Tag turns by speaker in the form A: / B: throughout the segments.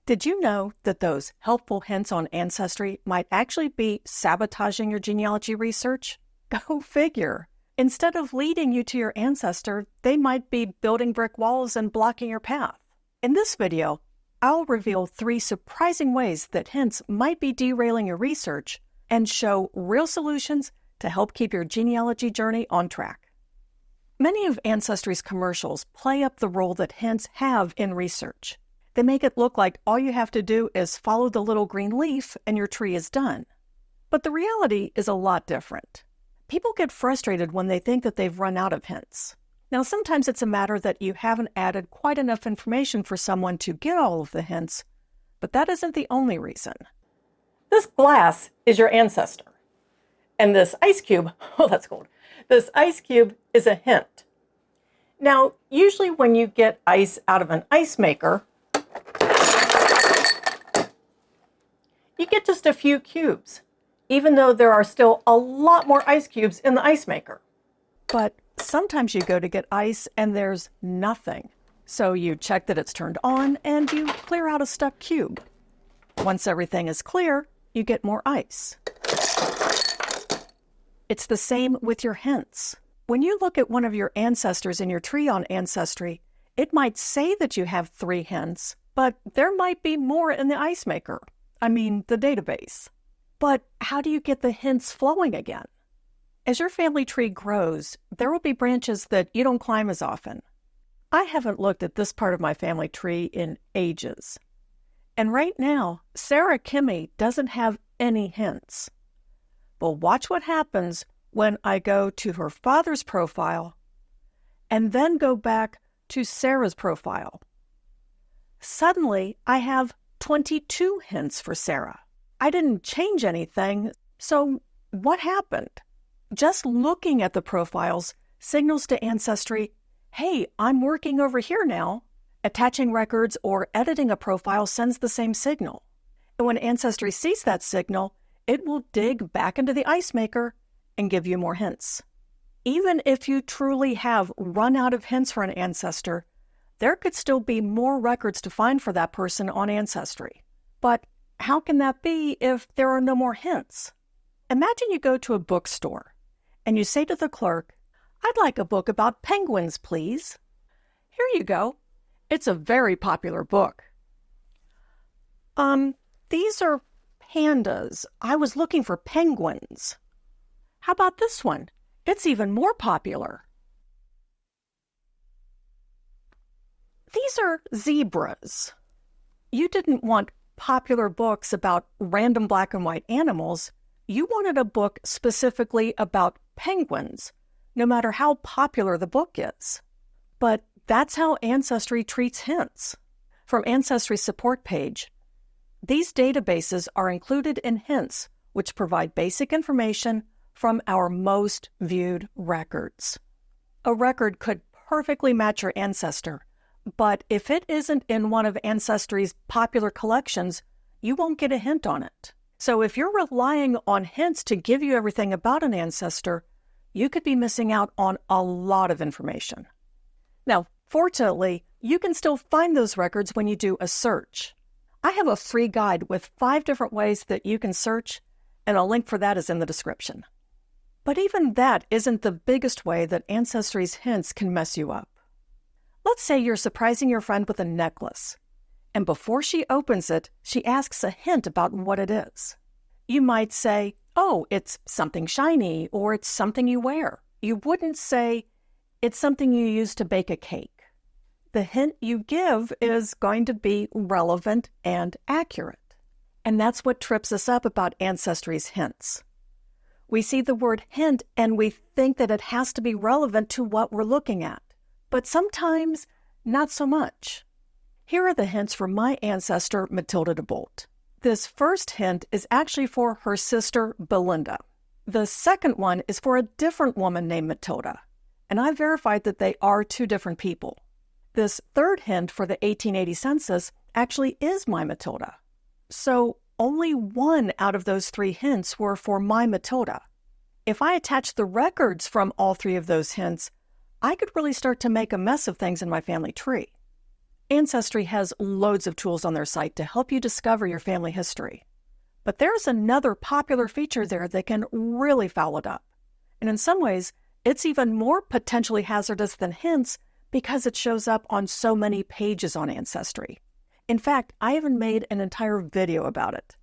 A: Did you know that those helpful hints on Ancestry might actually be sabotaging your genealogy research? Go figure. Instead of leading you to your ancestor, they might be building brick walls and blocking your path. In this video, I'll reveal 3 surprising ways that hints might be derailing your research and show real solutions to help keep your genealogy journey on track. Many of Ancestry's commercials play up the role that hints have in research. They make it look like all you have to do is follow the little green leaf and your tree is done. But the reality is a lot different. People get frustrated when they think that they've run out of hints. Now, sometimes it's a matter that you haven't added quite enough information for someone to get all of the hints, but that isn't the only reason. This glass is your ancestor. And this ice cube, oh, that's cold. This ice cube is a hint. Now, usually when you get ice out of an ice maker, you get just a few cubes, even though there are still a lot more ice cubes in the ice maker. But sometimes you go to get ice and there's nothing. So you check that it's turned on and you clear out a stuck cube. Once everything is clear, you get more ice. It's the same with your hints. When you look at one of your ancestors in your tree on Ancestry, it might say that you have 3 hints, but there might be more in the ice maker. I mean, the database. But how do you get the hints flowing again? As your family tree grows, there will be branches that you don't climb as often. I haven't looked at this part of my family tree in ages. And right now, Sarah Kimmy doesn't have any hints. But watch what happens when I go to her father's profile and then go back to Sarah's profile. Suddenly, I have 22 hints for Sarah. I didn't change anything, so what happened? Just looking at the profiles signals to Ancestry, hey, I'm working over here now. Attaching records or editing a profile sends the same signal. And when Ancestry sees that signal, it will dig back into the ice maker and give you more hints. Even if you truly have run out of hints for an ancestor, there could still be more records to find for that person on Ancestry. But how can that be if there are no more hints? Imagine you go to a bookstore and you say to the clerk, I'd like a book about penguins, please. Here you go. It's a very popular book. These are pandas. I was looking for penguins. How about this one? It's even more popular. These are zebras. You didn't want popular books about random black and white animals. You wanted a book specifically about penguins, no matter how popular the book is. But that's how Ancestry treats hints. From Ancestry's support page, these databases are included in hints, which provide basic information from our most viewed records. A record could perfectly match your ancestor, but if it isn't in one of Ancestry's popular collections, you won't get a hint on it. So if you're relying on hints to give you everything about an ancestor, you could be missing out on a lot of information. Now, fortunately, you can still find those records when you do a search. I have a free guide with 5 different ways that you can search, and a link for that is in the description. But even that isn't the biggest way that Ancestry's hints can mess you up. Let's say you're surprising your friend with a necklace, and before she opens it, she asks a hint about what it is. You might say, oh, it's something shiny, or it's something you wear. You wouldn't say, it's something you use to bake a cake. The hint you give is going to be relevant and accurate. And that's what trips us up about Ancestry's hints. We see the word hint and we think that it has to be relevant to what we're looking at. But sometimes, not so much. Here are the hints for my ancestor, Matilda de Bolt. This first hint is actually for her sister, Belinda. The second one is for a different woman named Matilda, and I verified that they are 2 different people. This third hint for the 1880 census actually is my Matilda. So only 1 out of those 3 hints were for my Matilda. If I attach the records from all 3 of those hints, I could really start to make a mess of things in my family tree. Ancestry has loads of tools on their site to help you discover your family history. But there's another popular feature there that can really foul it up. And in some ways, it's even more potentially hazardous than hints because it shows up on so many pages on Ancestry. In fact, I even made an entire video about it.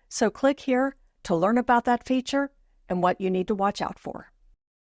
A: So click here to learn about that feature and what you need to watch out for.